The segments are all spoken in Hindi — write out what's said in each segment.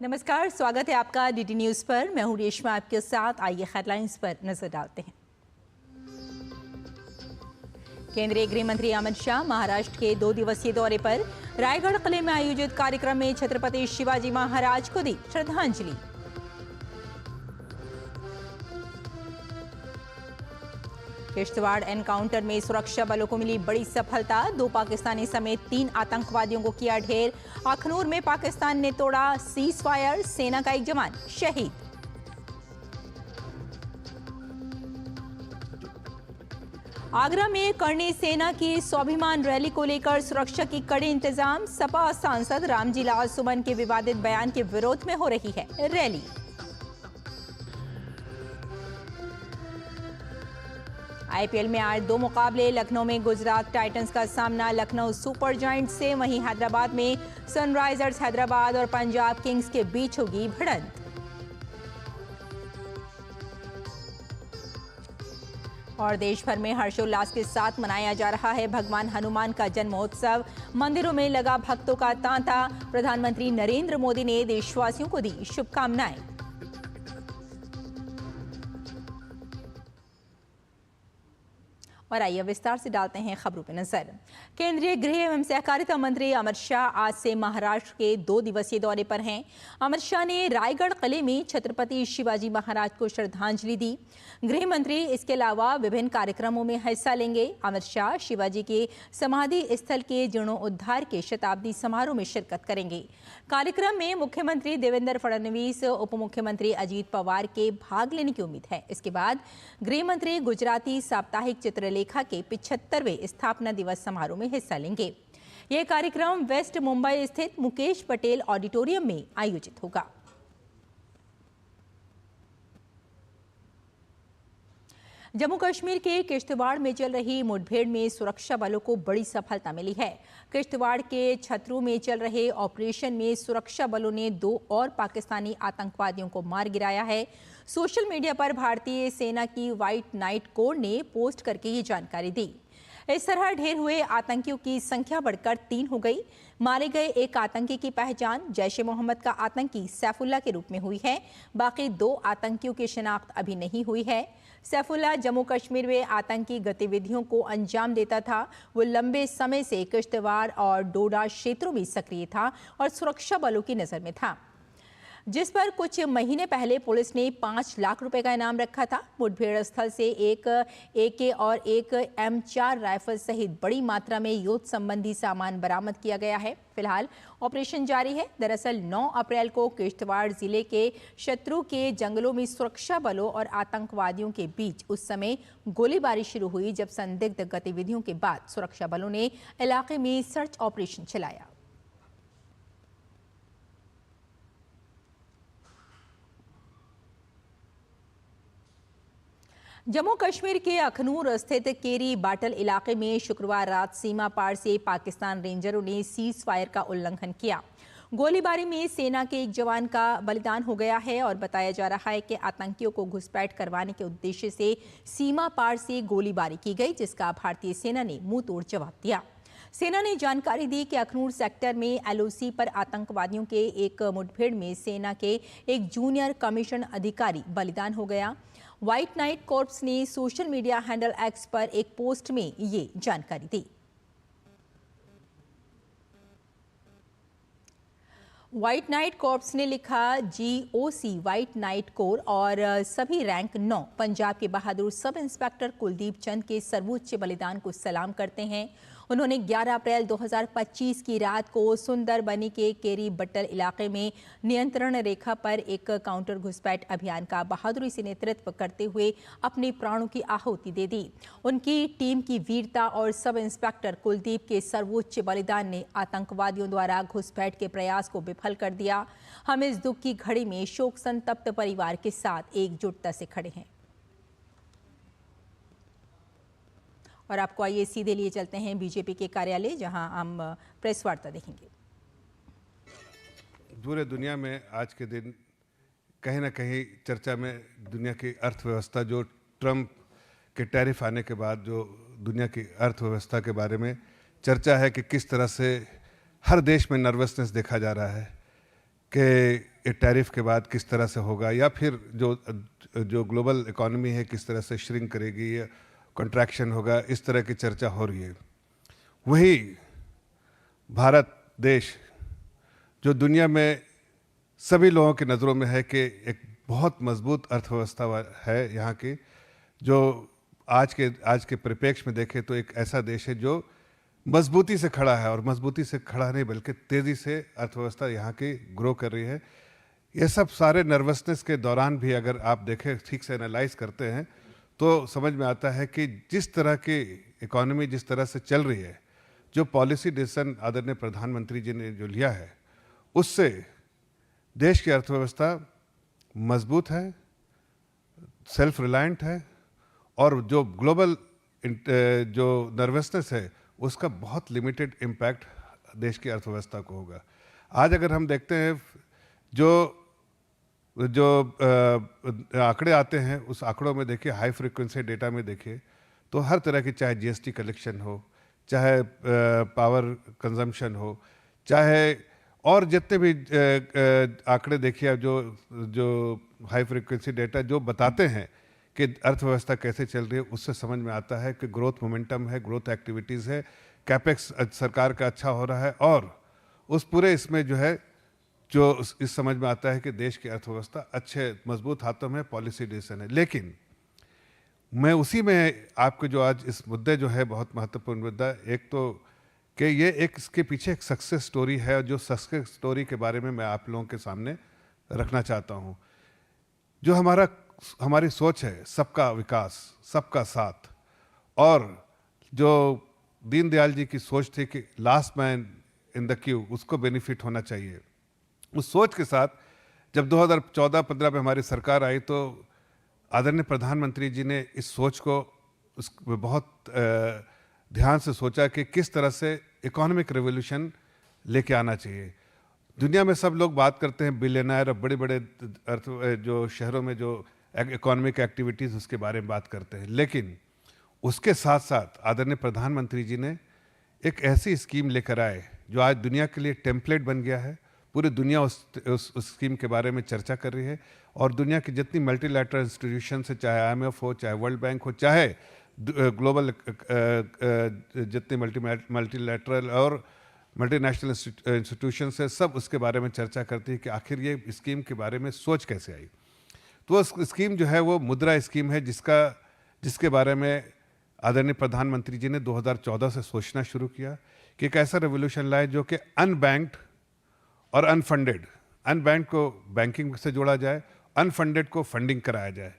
नमस्कार, स्वागत है आपका डीडी न्यूज पर। मैं हूं रेशमा आपके साथ। आइए हेडलाइंस पर नजर डालते हैं। केंद्रीय गृह मंत्री अमित शाह महाराष्ट्र के 2 दिवसीय दौरे पर। रायगढ़ किले में आयोजित कार्यक्रम में छत्रपति शिवाजी महाराज को दी श्रद्धांजलि। किश्तवाड़ एनकाउंटर में सुरक्षा बलों को मिली बड़ी सफलता। 2 पाकिस्तानी समेत 3 आतंकवादियों को किया ढेर। अखनूर में पाकिस्तान ने तोड़ा सीज फायर, सेना का एक जवान शहीद। आगरा में करणी सेना की स्वाभिमान रैली को लेकर सुरक्षा की कड़े इंतजाम। सपा सांसद रामजी लाल सुमन के विवादित बयान के विरोध में हो रही है रैली। आईपीएल में आज 2 मुकाबले। लखनऊ में गुजरात टाइटंस का सामना लखनऊ सुपर जायंट से। वहीं हैदराबाद में सनराइजर्स हैदराबाद और पंजाब किंग्स के बीच होगी भिड़ंत। और देश भर में हर्षोल्लास के साथ मनाया जा रहा है भगवान हनुमान का जन्मोत्सव। मंदिरों में लगा भक्तों का तांता। प्रधानमंत्री नरेंद्र मोदी ने देशवासियों को दी शुभकामनाएं। और आइए विस्तार से डालते हैं खबरों पर नजर। केंद्रीय गृह एवं सहकारिता मंत्री अमित शाह आज से महाराष्ट्र के 2 दिवसीय दौरे पर हैं। अमित शाह ने रायगढ़ किले में छत्रपति शिवाजी महाराज को श्रद्धांजलि दी। गृह मंत्री इसके अलावा विभिन्न कार्यक्रमों में हिस्सा लेंगे। अमित शाह शिवाजी के समाधि स्थल के जीर्णोद्धार के शताब्दी समारोह में शिरकत करेंगे। कार्यक्रम में मुख्यमंत्री देवेंद्र फडणवीस, उप मुख्यमंत्री अजीत पवार के भाग लेने की उम्मीद है। इसके बाद गृह मंत्री गुजराती साप्ताहिक चित्रलेखा के 75वें स्थापना दिवस समारोह में हिस्सा लेंगे। यह कार्यक्रम वेस्ट मुंबई स्थित मुकेश पटेल ऑडिटोरियम में आयोजित होगा। जम्मू कश्मीर के किश्तवाड़ में चल रही मुठभेड़ में सुरक्षा बलों को बड़ी सफलता मिली है। किश्तवाड़ के छतरू में चल रहे ऑपरेशन में सुरक्षा बलों ने 2 और पाकिस्तानी आतंकवादियों को मार गिराया है। सोशल मीडिया पर भारतीय सेना की व्हाइट नाइट कोर ने पोस्ट करके ये जानकारी दी। इस तरह ढेर हुए आतंकियों की संख्या बढ़कर 3 हो गई। मारे गए एक आतंकी की पहचान जैश ए मोहम्मद का आतंकी सैफुल्ला के रूप में हुई है। बाकी 2 आतंकियों की शिनाख्त अभी नहीं हुई है। सैफुल्ला जम्मू कश्मीर में आतंकी गतिविधियों को अंजाम देता था। वो लंबे समय से किश्तवाड़ और डोडा क्षेत्रों में सक्रिय था और सुरक्षा बलों की नजर में था, जिस पर कुछ महीने पहले पुलिस ने 5 लाख रुपए का इनाम रखा था। मुठभेड़ स्थल से एक AK और एक M4 राइफल सहित बड़ी मात्रा में युद्ध संबंधी सामान बरामद किया गया है। फिलहाल ऑपरेशन जारी है। दरअसल 9 अप्रैल को किश्तवाड़ जिले के शत्रु के जंगलों में सुरक्षा बलों और आतंकवादियों के बीच उस समय गोलीबारी शुरू हुई, जब संदिग्ध गतिविधियों के बाद सुरक्षा बलों ने इलाके में सर्च ऑपरेशन चलाया। जम्मू कश्मीर के अखनूर स्थित केरी बाटल इलाके में शुक्रवार रात सीमा पार से पाकिस्तान रेंजरों ने सीज फायर का उल्लंघन किया। गोलीबारी में सेना के एक जवान का बलिदान हो गया है और बताया जा रहा है कि आतंकियों को घुसपैठ करवाने के उद्देश्य से सीमा पार से गोलीबारी की गई, जिसका भारतीय सेना ने मुंह तोड़ जवाब दिया। सेना ने जानकारी दी कि अखनूर सेक्टर में LOC पर आतंकवादियों के एक मुठभेड़ में सेना के एक जूनियर कमीशन अधिकारी बलिदान हो गया। व्हाइट नाइट कॉर्प्स ने सोशल मीडिया हैंडल X पर एक पोस्ट में ये जानकारी दी। व्हाइट नाइट कॉर्प्स ने लिखा, GOC व्हाइट नाइट कोर और सभी रैंक 9 पंजाब के बहादुर सब इंस्पेक्टर कुलदीप चंद के सर्वोच्च बलिदान को सलाम करते हैं। उन्होंने 11 अप्रैल 2025 की रात को सुंदरबनी के केरी बट्टल इलाके में नियंत्रण रेखा पर एक काउंटर घुसपैठ अभियान का बहादुरी से नेतृत्व करते हुए अपने प्राणों की आहुति दे दी। उनकी टीम की वीरता और सब इंस्पेक्टर कुलदीप के सर्वोच्च बलिदान ने आतंकवादियों द्वारा घुसपैठ के प्रयास को विफल कर दिया। हम इस दुख की घड़ी में शोक संतप्त परिवार के साथ एकजुटता से खड़े हैं। और आपको आइए सीधे लिए चलते हैं बीजेपी के कार्यालय, जहां हम प्रेस वार्ता देखेंगे। पूरे दुनिया में आज के दिन कहीं ना कहीं चर्चा में दुनिया की अर्थव्यवस्था, जो ट्रंप के टैरिफ आने के बाद जो दुनिया की अर्थव्यवस्था के बारे में चर्चा है कि किस तरह से हर देश में नर्वसनेस देखा जा रहा है कि टैरिफ के बाद किस तरह से होगा, या फिर जो ग्लोबल इकोनॉमी है किस तरह से श्रिंक करेगी या कॉन्ट्रैक्शन होगा, इस तरह की चर्चा हो रही है। वही भारत देश जो दुनिया में सभी लोगों की नज़रों में है कि एक बहुत मजबूत अर्थव्यवस्था है यहाँ की, जो आज के परिप्रेक्ष्य में देखें तो एक ऐसा देश है जो मजबूती से खड़ा है, और मजबूती से खड़ा नहीं बल्कि तेज़ी से अर्थव्यवस्था यहाँ की ग्रो कर रही है। ये सब सारे नर्वसनेस के दौरान भी अगर आप देखें, ठीक से एनालाइज करते हैं, तो समझ में आता है कि जिस तरह की इकोनॉमी जिस तरह से चल रही है, जो पॉलिसी डिसीजन आदरणीय प्रधानमंत्री जी ने जो लिया है, उससे देश की अर्थव्यवस्था मजबूत है, सेल्फ रिलायंट है, और जो ग्लोबल जो नर्वसनेस है उसका बहुत लिमिटेड इम्पैक्ट देश की अर्थव्यवस्था को होगा। आज अगर हम देखते हैं जो आंकड़े आते हैं, उस आंकड़ों में देखिए, हाई फ्रीक्वेंसी डेटा में देखिए, तो हर तरह की, चाहे जीएसटी कलेक्शन हो, चाहे पावर कंजम्पशन हो, चाहे और जितने भी आंकड़े देखिए जो हाई फ्रीक्वेंसी डेटा जो बताते हैं कि अर्थव्यवस्था कैसे चल रही है, उससे समझ में आता है कि ग्रोथ मोमेंटम है, ग्रोथ एक्टिविटीज़ है, कैपेक्स सरकार का अच्छा हो रहा है, और उस पूरे इसमें जो है इस समझ में आता है कि देश की अर्थव्यवस्था अच्छे मजबूत हाथों में, पॉलिसी डिसीजन है। लेकिन मैं उसी में आपके जो आज इस मुद्दे जो है बहुत महत्वपूर्ण मुद्दा, एक तो कि ये एक इसके पीछे एक सक्सेस स्टोरी है, और जो सक्सेस स्टोरी के बारे में मैं आप लोगों के सामने रखना चाहता हूँ। जो हमारी सोच है, सबका विकास, सबका साथ, और जो दीनदयाल जी की सोच थी कि last man in the Q, उसको बेनिफिट होना चाहिए, उस सोच के साथ जब 2014-15 में हमारी सरकार आई, तो आदरणीय प्रधानमंत्री जी ने इस सोच को बहुत ध्यान से सोचा कि किस तरह से इकोनॉमिक रेवोल्यूशन लेके आना चाहिए। दुनिया में सब लोग बात करते हैं बिलियनर और बड़े बड़े जो शहरों में जो इकोनॉमिक एक्टिविटीज़, उसके बारे में बात करते हैं, लेकिन उसके साथ साथ आदरणीय प्रधानमंत्री जी ने एक ऐसी स्कीम लेकर आए जो आज दुनिया के लिए टेम्पलेट बन गया है। पूरी दुनिया उस स्कीम के बारे में चर्चा कर रही है, और दुनिया की जितनी मल्टीलैटरल इंस्टीट्यूशन है, चाहे IMF हो, चाहे वर्ल्ड बैंक हो, चाहे ग्लोबल जितने मल्टीलैटरल और मल्टीनेशनल इंस्टीट्यूशन है, सब उसके बारे में चर्चा करती है कि आखिर ये स्कीम के बारे में सोच कैसे आई। तो उस स्कीम जो है वो मुद्रा स्कीम है, जिसके बारे में आदरणीय प्रधानमंत्री जी ने 2014 से सोचना शुरू किया कि एक ऐसा रेवोल्यूशन लाए जो कि अनबैंक्ड और अनबैंक्ड को बैंकिंग से जोड़ा जाए, अनफंडेड को फंडिंग कराया जाए।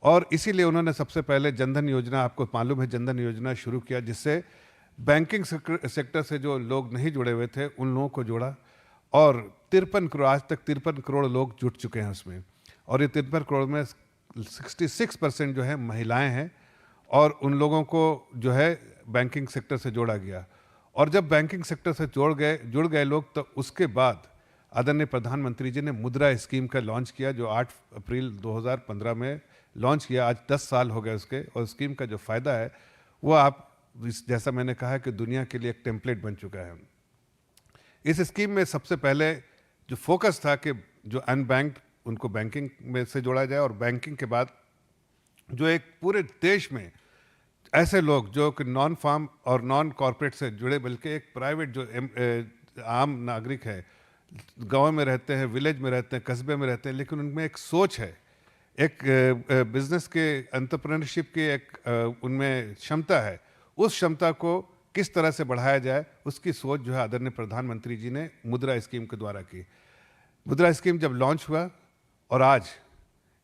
और इसीलिए उन्होंने सबसे पहले जनधन योजना, आपको मालूम है, जनधन योजना शुरू किया, जिससे बैंकिंग सेक्टर से जो लोग नहीं जुड़े हुए थे उन लोगों को जोड़ा, और 53 करोड़, आज तक 53 करोड़ लोग जुट चुके हैं उसमें, और ये 53 करोड़ में 66% जो है महिलाएं हैं, और उन लोगों को जो है बैंकिंग सेक्टर से जोड़ा गया। और जब बैंकिंग सेक्टर से जुड़ गए लोग, तो उसके बाद आदरणीय प्रधानमंत्री जी ने मुद्रा स्कीम का लॉन्च किया, जो 8 अप्रैल 2015 में लॉन्च किया। आज 10 साल हो गए उसके, और स्कीम का जो फ़ायदा है वो आप, जैसा मैंने कहा कि दुनिया के लिए एक टेम्पलेट बन चुका है। इस स्कीम में सबसे पहले जो फोकस था कि जो अनबैंक्ड, उनको बैंकिंग में से जोड़ा जाए, और बैंकिंग के बाद जो एक पूरे देश में ऐसे लोग जो कि नॉन फार्म और नॉन कॉरपोरेट से जुड़े, बल्कि एक प्राइवेट जो आम नागरिक है, गांव में रहते हैं, विलेज में रहते हैं, कस्बे में रहते हैं, लेकिन उनमें एक सोच है, एक बिजनेस के एंटरप्रेन्योरशिप की एक उनमें क्षमता है, उस क्षमता को किस तरह से बढ़ाया जाए, उसकी सोच जो है आदरणीय प्रधानमंत्री जी ने मुद्रा स्कीम के द्वारा की। मुद्रा स्कीम जब लॉन्च हुआ, और आज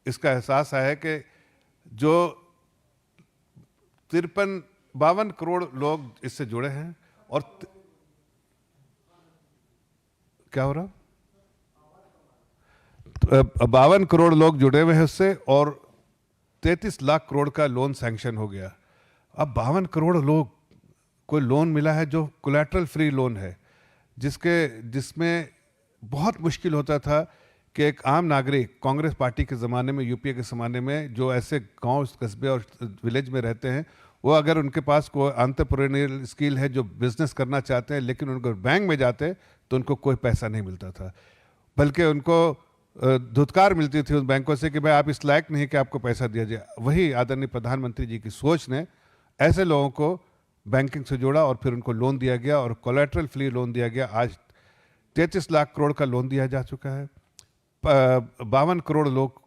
इसका एहसास आया है कि जो 52 करोड़ लोग इससे जुड़े हैं, और क्या हो रहा, 52 करोड़ लोग जुड़े हुए हैं उससे, और 33 लाख करोड़ का लोन सैंक्शन हो गया। अब 52 करोड़ लोग को लोन मिला है जो कोलैटरल फ्री लोन है, जिसमें बहुत मुश्किल होता था कि एक आम नागरिक, कांग्रेस पार्टी के ज़माने में, यूपीए के ज़माने में, जो ऐसे गांव, कस्बे और विलेज में रहते हैं, वो अगर उनके पास कोई एंटरप्रेन्योरियल स्किल है, जो बिजनेस करना चाहते हैं, लेकिन उनको बैंक में जाते तो उनको कोई पैसा नहीं मिलता था, बल्कि उनको धुतकार मिलती थी उन बैंकों से कि भाई आप इस लायक नहीं कि आपको पैसा दिया जाए। वही आदरणीय प्रधानमंत्री जी की सोच ने ऐसे लोगों को बैंकिंग से जोड़ा और फिर उनको लोन दिया गया और कोलैटरल फ्री लोन दिया गया। आज 33 लाख करोड़ का लोन दिया जा चुका है। 52 करोड़ लोग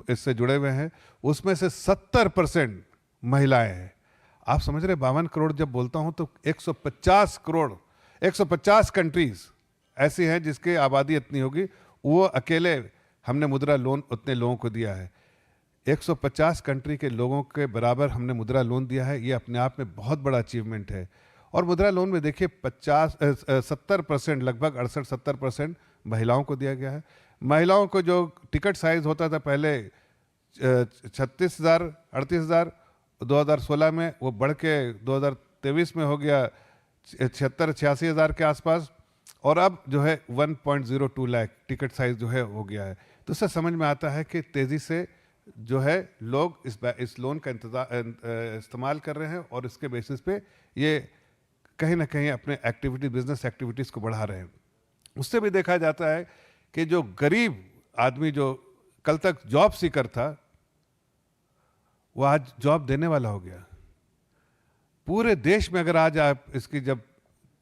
इससे जुड़े हुए हैं, उसमें से 70% महिलाएं हैं। आप समझ रहे, 52 करोड़ जब बोलता हूं तो 150 करोड़, 150 कंट्रीज ऐसी हैं जिसकी आबादी इतनी होगी, वो अकेले हमने मुद्रा लोन उतने लोगों को दिया है। 150 कंट्री के लोगों के बराबर हमने मुद्रा लोन दिया है। ये अपने आप में बहुत बड़ा अचीवमेंट है। और मुद्रा लोन में देखिए 70%, लगभग 68-70% महिलाओं को दिया गया है। महिलाओं को जो टिकट साइज होता था पहले 36,000, 38,000, 2016 में वो बढ़ के 2023 में हो गया 76-86 हज़ार के आसपास, और अब जो है 1.02 लाख टिकट साइज जो है हो गया है। तो इससे समझ में आता है कि तेज़ी से जो है लोग इस लोन का इस्तेमाल कर रहे हैं और इसके बेसिस पे ये कहीं ना कहीं अपने बिजनेस एक्टिविटीज़ को बढ़ा रहे हैं। उससे भी देखा जाता है कि जो गरीब आदमी जो कल तक जॉब सीकर था, वो आज जॉब देने वाला हो गया। पूरे देश में अगर आज आप इसकी जब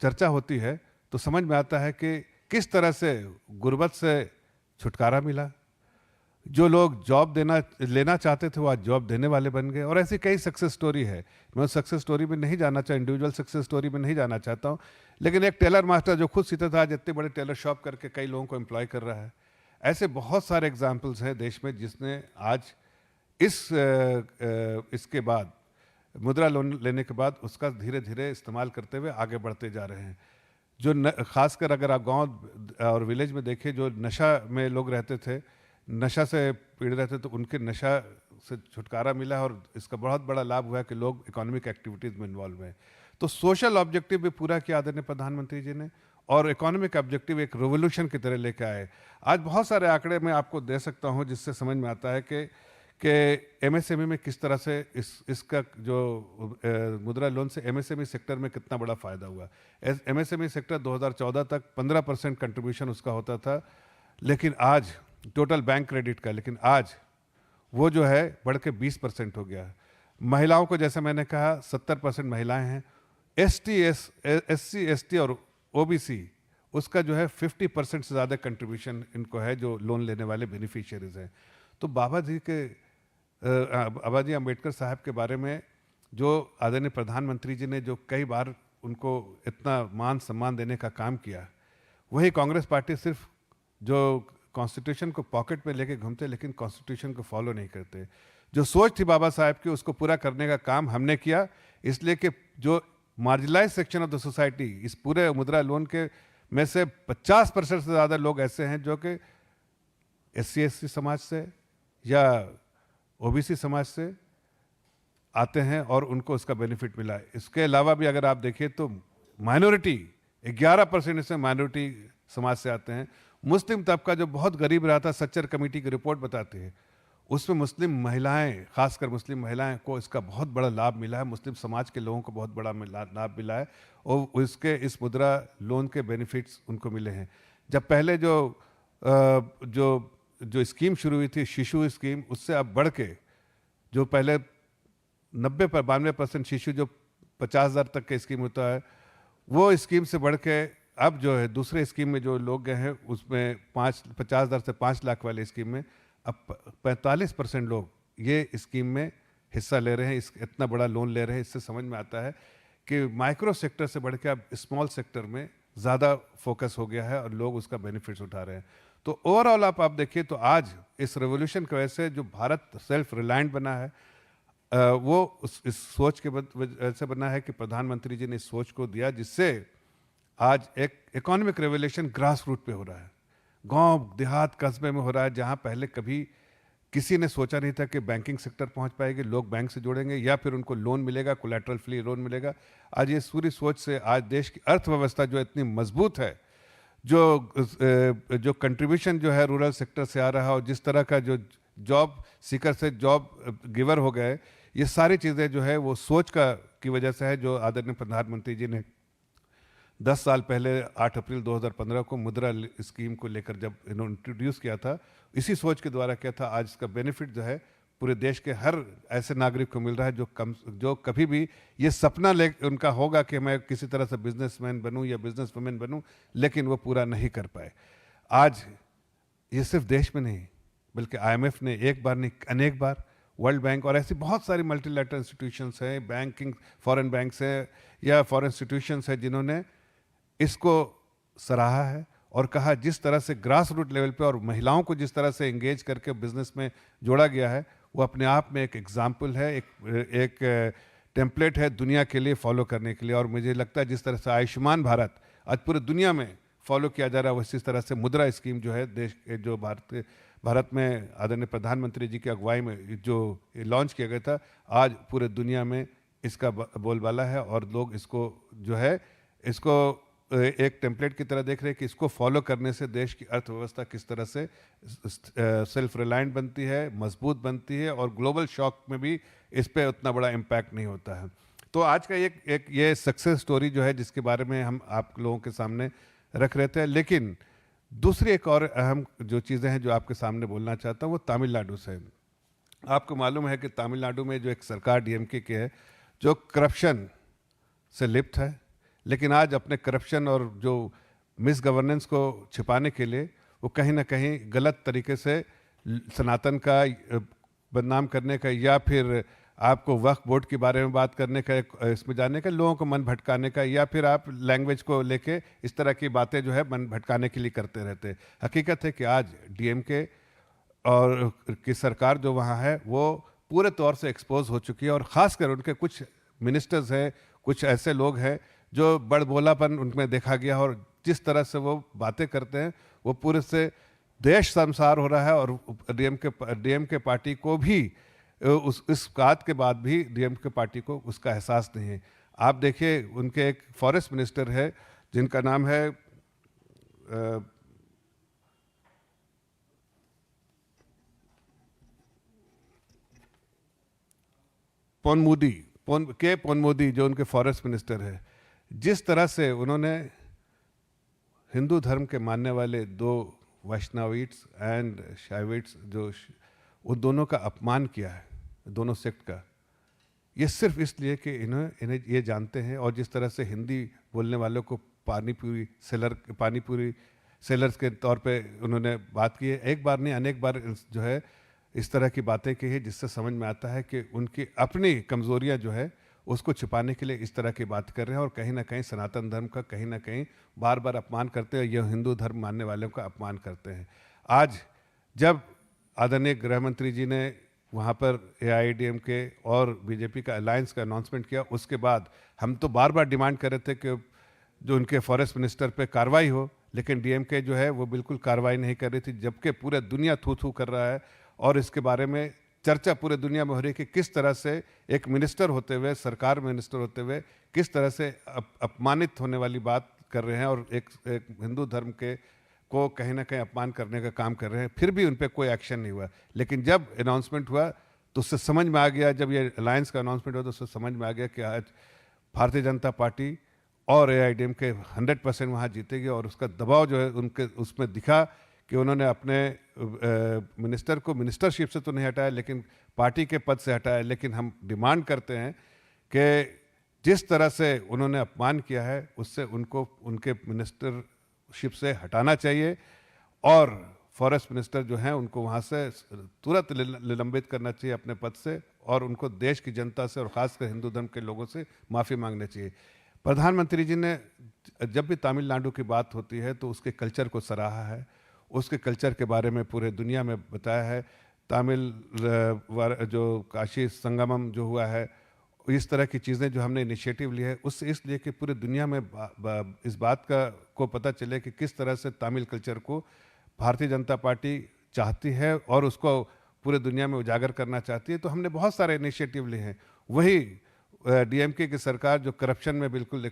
चर्चा होती है तो समझ में आता है कि किस तरह से गुर्बत से छुटकारा मिला। जो लोग जॉब लेना चाहते थे वो आज जॉब देने वाले बन गए। और ऐसी कई सक्सेस स्टोरी है। मैं उस सक्सेस स्टोरी में नहीं जाना चाहता, इंडिविजुअल सक्सेस स्टोरी में नहीं जाना चाहता हूँ, लेकिन एक टेलर मास्टर जो खुद सीता था आज इतने बड़े टेलर शॉप करके कई लोगों को एम्प्लॉय कर रहा है। ऐसे बहुत सारे एग्जाम्पल्स हैं देश में जिसने आज इसके बाद मुद्रा लोन लेने के बाद उसका धीरे धीरे इस्तेमाल करते हुए आगे बढ़ते जा रहे हैं। जो खासकर अगर आप गांव और विलेज में देखें, जो नशा में लोग रहते थे, नशा से पीड़ित रहते, तो उनके नशा से छुटकारा मिला है और इसका बहुत बड़ा लाभ हुआ है कि लोग इकोनॉमिक एक्टिविटीज़ में इन्वॉल्व हैं। तो सोशल ऑब्जेक्टिव भी पूरा किया आदरणीय प्रधानमंत्री जी ने, और इकोनॉमिक ऑब्जेक्टिव एक रेवोल्यूशन की तरह लेकर आए। आज बहुत सारे आंकड़े मैं आपको दे सकता हूँ जिससे समझ में आता है कि एमएसएमई में किस तरह से इसका जो मुद्रा लोन से एमएसएमई सेक्टर में कितना बड़ा फ़ायदा हुआ। एमएसएमई सेक्टर 2014 तक 15% कंट्रीब्यूशन उसका होता था, लेकिन आज टोटल बैंक क्रेडिट का, लेकिन आज वो जो है बढ़ के 20% हो गया। महिलाओं को जैसे मैंने कहा 70% महिलाएं हैं। एससी एसटी और ओबीसी उसका जो है 50% से ज़्यादा कंट्रीब्यूशन इनको है, जो लोन लेने वाले बेनिफिशियरीज हैं। तो बाबा जी अम्बेडकर साहब के बारे में जो आदरणीय प्रधानमंत्री जी ने जो कई बार उनको इतना मान सम्मान देने का काम किया, वही कांग्रेस पार्टी सिर्फ जो कॉन्स्टिट्यूशन को पॉकेट में लेके घूमते, लेकिन कॉन्स्टिट्यूशन को फॉलो नहीं करते। जो सोच थी बाबा साहब की उसको पूरा करने का काम हमने किया, इसलिए कि जो marginalise section of the society, इस पूरे मुद्रा लोन के में से 50% से ज़्यादा लोग ऐसे हैं जो कि SC ST समाज से या OBC समाज से आते हैं और उनको उसका बेनिफिट मिला है। इसके अलावा भी अगर आप देखिए तो माइनॉरिटी 11% इसमें माइनॉरिटी समाज से आते हैं। मुस्लिम तबका जो बहुत गरीब रहा था, सच्चर कमेटी की रिपोर्ट बताती है, उसमें मुस्लिम महिलाएं, खासकर मुस्लिम महिलाएं को इसका बहुत बड़ा लाभ मिला है। मुस्लिम समाज के लोगों को बहुत बड़ा लाभ मिला है और इसके इस मुद्रा लोन के बेनिफिट्स उनको मिले हैं। जब पहले जो स्कीम शुरू हुई थी, शिशु स्कीम, उससे अब बढ़ के जो पहले 92% शिशु जो 50,000 तक के स्कीम होता है, वो स्कीम से बढ़ के अब जो है दूसरे स्कीम में जो लोग गए हैं उसमें 50,000 से 5 लाख वाले स्कीम में अब 45% लोग ये स्कीम में हिस्सा ले रहे हैं, इतना बड़ा लोन ले रहे हैं। इससे समझ में आता है कि माइक्रो सेक्टर से बढ़ के अब स्मॉल सेक्टर में ज़्यादा फोकस हो गया है और लोग उसका बेनिफिट्स उठा रहे हैं। तो ओवरऑल आप देखिए तो आज इस रेवोल्यूशन की वजह से जो भारत सेल्फ रिलायंट बना है, वो इस सोच के वजह से बना है कि प्रधानमंत्री जी ने इस सोच को दिया, जिससे आज एक इकोनॉमिक रेवोल्यूशन ग्रास रूट पे हो रहा है, गांव देहात कस्बे में हो रहा है, जहां पहले कभी किसी ने सोचा नहीं था कि बैंकिंग सेक्टर पहुंच पाएगी, लोग बैंक से जुड़ेंगे या फिर उनको लोन मिलेगा, कोलैटरल फ्री लोन मिलेगा। आज ये पूरी सोच से आज देश की अर्थव्यवस्था जो इतनी मजबूत है, जो कंट्रीब्यूशन जो है रूरल सेक्टर से आ रहा है और जिस तरह का जो जॉब सीकर से जॉब गिवर हो गए, ये सारी चीज़ें जो है वो सोच की वजह से है जो आदरणीय प्रधानमंत्री जी ने 10 साल पहले 8 अप्रैल 2015 को मुद्रा स्कीम को लेकर जब इन्होंने इंट्रोड्यूस किया था, इसी सोच के द्वारा किया था। आज इसका बेनिफिट जो है पूरे देश के हर ऐसे नागरिक को मिल रहा है जो कभी भी ये सपना ले उनका होगा कि मैं किसी तरह से बिजनेसमैन बनूं या बिजनेसवुमेन बनूं, लेकिन वो पूरा नहीं कर पाए। आज ये सिर्फ देश में नहीं बल्कि IMF ने एक बार नहीं अनेक बार, वर्ल्ड बैंक और ऐसी बहुत सारी मल्टीलैटरल इंस्टीट्यूशंस हैं, बैंकिंग फॉरेन बैंक्स हैं या फॉरेन इंस्टीट्यूशंस हैं, जिन्होंने इसको सराहा है और कहा जिस तरह से ग्रास रूट लेवल पे और महिलाओं को जिस तरह से एंगेज करके बिजनेस में जोड़ा गया है, वो अपने आप में एक एग्जाम्पल है, एक टेम्पलेट है दुनिया के लिए फॉलो करने के लिए। और मुझे लगता है जिस तरह से आयुष्मान भारत आज पूरी दुनिया में फॉलो किया जा रहा है, उसी तरह से मुद्रा स्कीम जो है देश जो भारत में आदरणीय प्रधानमंत्री जी की अगुवाई में जो लॉन्च किया गया था, आज पूरे दुनिया में इसका बोलबाला है और लोग इसको जो है इसको एक टेम्पलेट की तरह देख रहे हैं कि इसको फॉलो करने से देश की अर्थव्यवस्था किस तरह से सेल्फ रिलायंट बनती है, मजबूत बनती है और ग्लोबल शॉक में भी इस पे उतना बड़ा इम्पैक्ट नहीं होता है। तो आज का एक ये सक्सेस स्टोरी जो है जिसके बारे में हम आप लोगों के सामने रख रहे थे। लेकिन दूसरी एक और अहम जो चीज़ें हैं जो आपके सामने बोलना चाहता हूँ वो तमिलनाडु से। आपको मालूम है कि तमिलनाडु में जो एक सरकार DMK की है जो करप्शन से लिप्त है, लेकिन आज अपने करप्शन और जो मिस गवर्नेंस को छिपाने के लिए वो कहीं ना कहीं गलत तरीके से सनातन का बदनाम करने का या फिर आपको वक्फ बोर्ड के बारे में बात करने का, इसमें जाने का, लोगों को मन भटकाने का, या फिर आप लैंग्वेज को लेके इस तरह की बातें जो है मन भटकाने के लिए करते रहते हैं। हकीकत है कि आज DMK और की सरकार जो वहाँ है वो पूरे तौर से एक्सपोज हो चुकी है और ख़ासकर उनके कुछ मिनिस्टर्स हैं, कुछ ऐसे लोग हैं जो बड़बोलापन उनमें देखा गया और जिस तरह से वो बातें करते हैं वो पूरे से देश संसार हो रहा है। और DMK पार्टी को भी इस बात के बाद भी DMK पार्टी को उसका एहसास नहीं है। आप देखिए उनके एक फॉरेस्ट मिनिस्टर है जिनका नाम है पोनमुदी जो उनके फॉरेस्ट मिनिस्टर है, जिस तरह से उन्होंने हिंदू धर्म के मानने वाले दो वैष्णविट्स एंड शैविट्स जो उन दोनों का अपमान किया है, दोनों सेक्ट का, ये सिर्फ इसलिए कि इन्हें ये जानते हैं। और जिस तरह से हिंदी बोलने वालों को पानीपुरी सेलर्स के तौर पे उन्होंने बात की है, एक बार नहीं अनेक बार जो है इस तरह की बातें की है, जिससे समझ में आता है कि उनकी अपनी कमजोरियां जो है उसको छिपाने के लिए इस तरह की बात कर रहे हैं और कहीं ना कहीं सनातन धर्म का कहीं ना कहीं बार बार अपमान करते हैं, यह हिंदू धर्म मानने वालों का अपमान करते हैं। आज जब आदरणीय गृह मंत्री जी ने वहाँ पर AIADMK और BJP का अलायंस का अनाउंसमेंट किया, उसके बाद हम तो बार बार डिमांड कर रहे थे कि जो उनके फॉरेस्ट मिनिस्टर पे कार्रवाई हो, लेकिन DMK जो है वो बिल्कुल कार्रवाई नहीं कर रही थी, जबकि पूरे दुनिया थू थू कर रहा है और इसके बारे में चर्चा पूरे दुनिया में हो रही है कि किस तरह से एक मिनिस्टर होते हुए, सरकार मिनिस्टर होते हुए किस तरह से अपमानित होने वाली बात कर रहे हैं और एक हिंदू धर्म के को कहीं ना कहीं अपमान करने का काम कर रहे हैं, फिर भी उन पर कोई एक्शन नहीं हुआ। लेकिन जब अनाउंसमेंट हुआ तो उससे समझ में आ गया, जब ये अलायंस का अनाउंसमेंट हुआ तो उससे समझ में आ गया कि आज भारतीय जनता पार्टी और AIADMK 100% वहाँ जीतेगी। और उसका दबाव जो है उनके उसमें दिखा कि उन्होंने अपने मिनिस्टर को मिनिस्टरशिप से तो नहीं हटाया, लेकिन पार्टी के पद से हटाया। लेकिन हम डिमांड करते हैं कि जिस तरह से उन्होंने अपमान किया है उससे उनको उनके मिनिस्टरशिप से हटाना चाहिए और फॉरेस्ट मिनिस्टर जो हैं उनको वहाँ से तुरंत निलंबित करना चाहिए अपने पद से और उनको देश की जनता से और ख़ासकर हिंदू धर्म के लोगों से माफ़ी मांगनी चाहिए। प्रधानमंत्री जी ने जब भी तमिलनाडु की बात होती है तो उसके कल्चर को सराहा है, उसके कल्चर के बारे में पूरे दुनिया में बताया है। तमिल जो काशी संगमम जो हुआ है, इस तरह की चीज़ें जो हमने इनिशिएटिव ली है उससे इसलिए कि पूरे दुनिया में इस बात का को पता चले कि किस तरह से तमिल कल्चर को भारतीय जनता पार्टी चाहती है और उसको पूरे दुनिया में उजागर करना चाहती है। तो हमने बहुत सारे इनिशिएटिव लिए हैं। वही DMK की सरकार जो करप्शन में बिल्कुल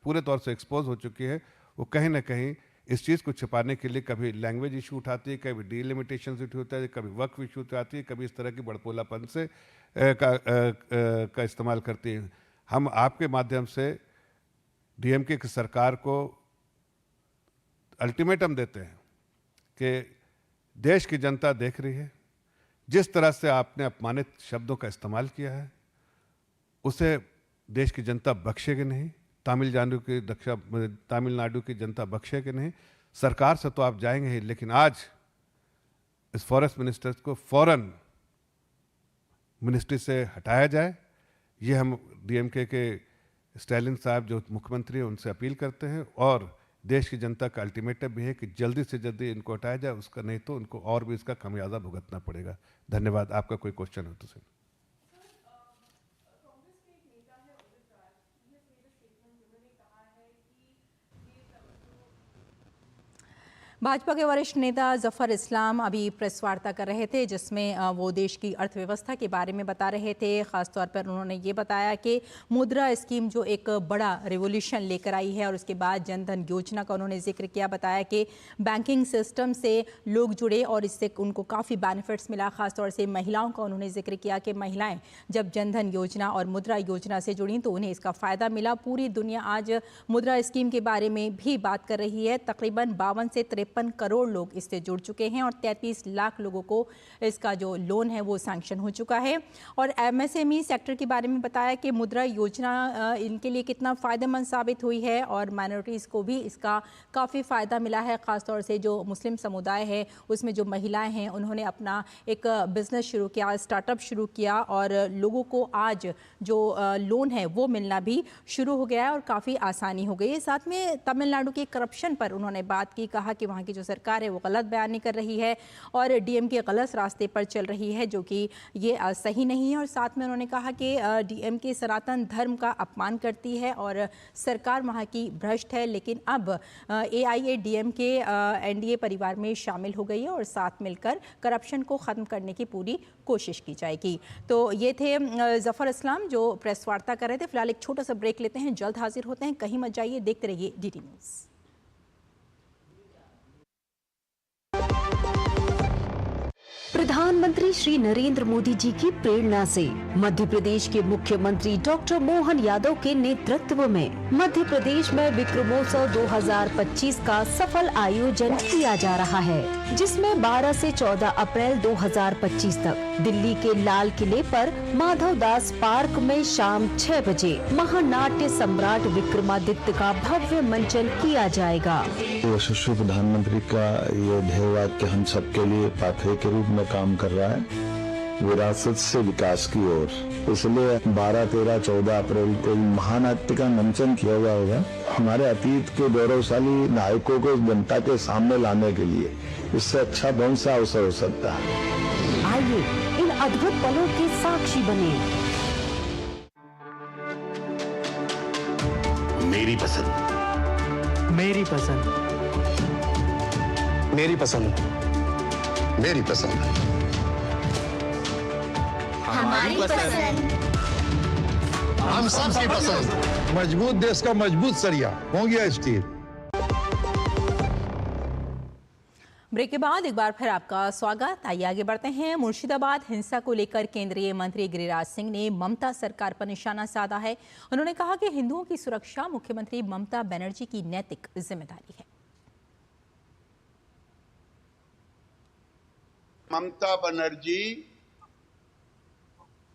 पूरे तौर से एक्सपोज हो चुकी है, वो कहीं ना कहीं इस चीज़ को छिपाने के लिए कभी लैंग्वेज इशू उठाती है, कभी डिलिमिटेशन इशू होता है, कभी वक्फ इशू उठाती है, कभी इस तरह की बड़पोलापन से का इस्तेमाल करती है। हम आपके माध्यम से डीएमके की सरकार को अल्टीमेटम देते हैं कि देश की जनता देख रही है, जिस तरह से आपने अपमानित शब्दों का इस्तेमाल किया है उसे देश की जनता बख्शेगी नहीं, तमिलनाडु की जनता बख्शेगी नहीं। सरकार से तो आप जाएंगे ही, लेकिन आज इस फॉरेस्ट मिनिस्टर को फौरन मिनिस्ट्री से हटाया जाए, ये हम डीएमके के स्टालिन साहब जो मुख्यमंत्री हैं उनसे अपील करते हैं, और देश की जनता का अल्टीमेटम भी है कि जल्दी से जल्दी इनको हटाया जाए, उसका नहीं तो उनको और भी इसका खमियाजा भुगतना पड़ेगा। धन्यवाद। आपका कोई क्वेश्चन हो तो सर। भाजपा के वरिष्ठ नेता जफर इस्लाम अभी प्रेस वार्ता कर रहे थे, जिसमें वो देश की अर्थव्यवस्था के बारे में बता रहे थे। खासतौर पर उन्होंने ये बताया कि मुद्रा स्कीम जो एक बड़ा रिवोल्यूशन लेकर आई है, और उसके बाद जनधन योजना का उन्होंने जिक्र किया। बताया कि बैंकिंग सिस्टम से लोग जुड़े और इससे उनको काफ़ी बेनिफिट्स मिला। खासतौर से महिलाओं का उन्होंने जिक्र किया कि महिलाएं जब जनधन योजना और मुद्रा योजना से जुड़ी तो उन्हें इसका फ़ायदा मिला। पूरी दुनिया आज मुद्रा स्कीम के बारे में भी बात कर रही है। तकरीबन 52 से 53 करोड़ लोग इससे जुड़ चुके हैं और 33 लाख लोगों को इसका जो लोन है वो सैंक्शन हो चुका है। और एमएसएमई सेक्टर के बारे में बताया कि मुद्रा योजना इनके लिए कितना फ़ायदेमंद साबित हुई है और माइनॉरिटीज़ को भी इसका काफ़ी फ़ायदा मिला है। ख़ासतौर से जो मुस्लिम समुदाय है उसमें जो महिलाएं हैं उन्होंने अपना एक बिज़नेस शुरू किया, स्टार्टअप शुरू किया, और लोगों को आज जो लोन है वो मिलना भी शुरू हो गया है और काफ़ी आसानी हो गई है। साथ में तमिलनाडु के करप्शन पर उन्होंने बात की, कहा कि वहाँ की जो सरकार है वो गलत बयानी कर रही है और डीएमके गलत रास्ते पर चल रही है, जो कि ये सही नहीं है। और साथ में उन्होंने कहा कि डीएमके सनातन धर्म का अपमान करती है और सरकार वहाँ की भ्रष्ट है, लेकिन अब एआईएडीएमके एनडीए परिवार में शामिल हो गई है और साथ मिलकर करप्शन को ख़त्म करने की पूरी कोशिश की जाएगी। तो ये थे जफर इस्लाम जो प्रेस वार्ता कर रहे थे। फिलहाल एक छोटा सा ब्रेक लेते हैं, जल्द हाजिर होते हैं, कहीं मत जाइए, देखते रहिए डीटी न्यूज़। प्रधानमंत्री श्री नरेंद्र मोदी जी की प्रेरणा से मध्य प्रदेश के मुख्यमंत्री डॉक्टर मोहन यादव के नेतृत्व में मध्य प्रदेश में विक्रमोत्सव 2025 का सफल आयोजन किया जा रहा है, जिसमें 12 से 14 अप्रैल 2025 तक दिल्ली के लाल किले पर माधव दास पार्क में शाम 6 बजे महानाट्य सम्राट विक्रमादित्य का भव्य मंचन किया जाएगा। यशस्वी प्रधानमंत्री का ये ध्येय वाक्य हम सबके लिए पाथवे के रूप में काम कर रहा है, विरासत से विकास की ओर। इसलिए 12, 13, 14 अप्रैल को महानाट्य का मंचन किया जाएगा, हमारे अतीत के गौरवशाली नायकों को जनता के सामने लाने के लिए। इससे अच्छा कौन सा अवसर हो सकता है। आइए इन अद्भुत पलों के साक्षी बने। मेरी पसंद, मेरी पसंद, मेरी पसंद, मेरी पसंद, हमारी पसंद, हम सबकी पसंद। मजबूत देश का मजबूत सरिया हो गया स्टील। ब्रेक के बाद एक बार फिर आपका स्वागत। आइए आगे बढ़ते हैं। मुर्शिदाबाद हिंसा को लेकर केंद्रीय मंत्री गिरिराज सिंह ने ममता सरकार पर निशाना साधा है। उन्होंने कहा कि हिंदुओं की सुरक्षा मुख्यमंत्री ममता बनर्जी की नैतिक जिम्मेदारी है। ममता बनर्जी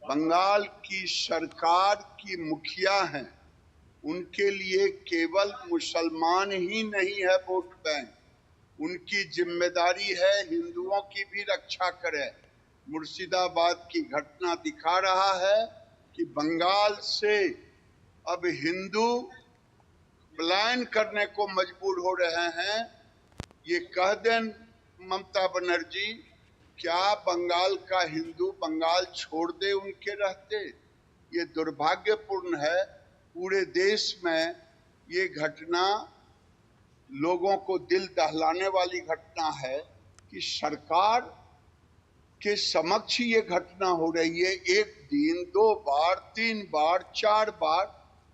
बंगाल की सरकार की मुखिया हैं। उनके लिए केवल मुसलमान ही नहीं है वोट बैंक, उनकी जिम्मेदारी है हिंदुओं की भी रक्षा करें। मुर्शिदाबाद की घटना दिखा रहा है कि बंगाल से अब हिंदू पलायन करने को मजबूर हो रहे हैं। ये कह दें ममता बनर्जी, क्या बंगाल का हिंदू बंगाल छोड़ दे उनके रहते? ये दुर्भाग्यपूर्ण है। पूरे देश में ये घटना लोगों को दिल दहलाने वाली घटना है कि सरकार के समक्ष ये घटना हो रही है। एक दिन, 2 बार, 3 बार, 4 बार,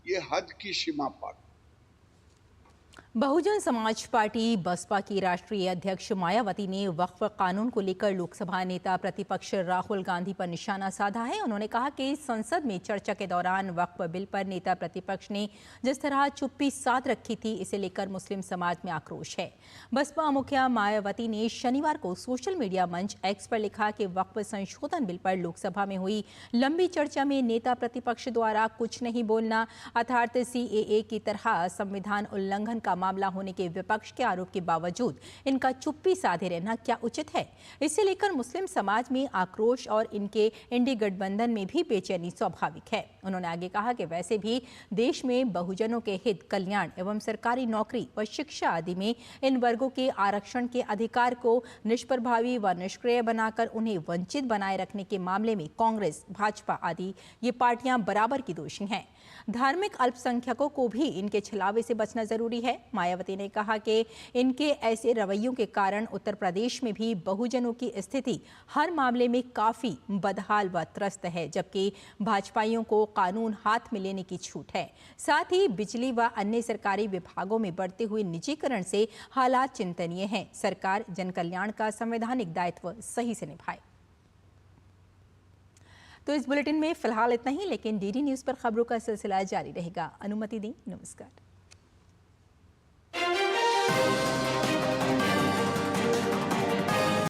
ये हद की सीमा पार। बहुजन समाज पार्टी बसपा की राष्ट्रीय अध्यक्ष मायावती ने वक्फ कानून को लेकर लोकसभा नेता प्रतिपक्ष राहुल गांधी पर निशाना साधा है। उन्होंने कहा कि संसद में चर्चा के दौरान वक्फ बिल पर नेता प्रतिपक्ष ने जिस तरह चुप्पी साध रखी थी, इसे लेकर मुस्लिम समाज में आक्रोश है। बसपा मुखिया मायावती ने शनिवार को सोशल मीडिया मंच एक्स पर लिखा कि वक्फ संशोधन बिल पर लोकसभा में हुई लंबी चर्चा में नेता प्रतिपक्ष द्वारा कुछ नहीं बोलना अर्थात CAA की तरह संविधान उल्लंघन का मामला होने के विपक्ष के आरोप के बावजूद इनका चुप्पी साधे रहना क्या उचित है। इसे लेकर मुस्लिम समाज में आक्रोश और इनके इंडी गठबंधन में भी बेचैनी स्वाभाविक है। उन्होंने आगे कहा कि वैसे भी देश में बहुजनों के हित, कल्याण एवं सरकारी नौकरी व शिक्षा आदि में इन वर्गों के आरक्षण के अधिकार को निष्प्रभावी व निष्क्रिय बनाकर उन्हें वंचित बनाए रखने के मामले में कांग्रेस, भाजपा आदि ये पार्टियां बराबर की दोषी हैं। धार्मिक अल्पसंख्यकों को भी इनके छलावे से बचना जरूरी है। मायावती ने कहा कि इनके ऐसे रवैयों के कारण उत्तर प्रदेश में भी बहुजनों की स्थिति हर मामले में काफी बदहाल व त्रस्त है, जबकि भाजपाइयों को कानून हाथ में लेने की छूट है। साथ ही बिजली व अन्य सरकारी विभागों में बढ़ते हुए निजीकरण से हालात चिंतनीय हैं। सरकार जन कल्याण का संवैधानिक दायित्व सही से निभाए। तो इस बुलेटिन में फिलहाल इतना ही, लेकिन DD न्यूज़ पर खबरों का सिलसिला जारी रहेगा। अनुमति दें। नमस्कार।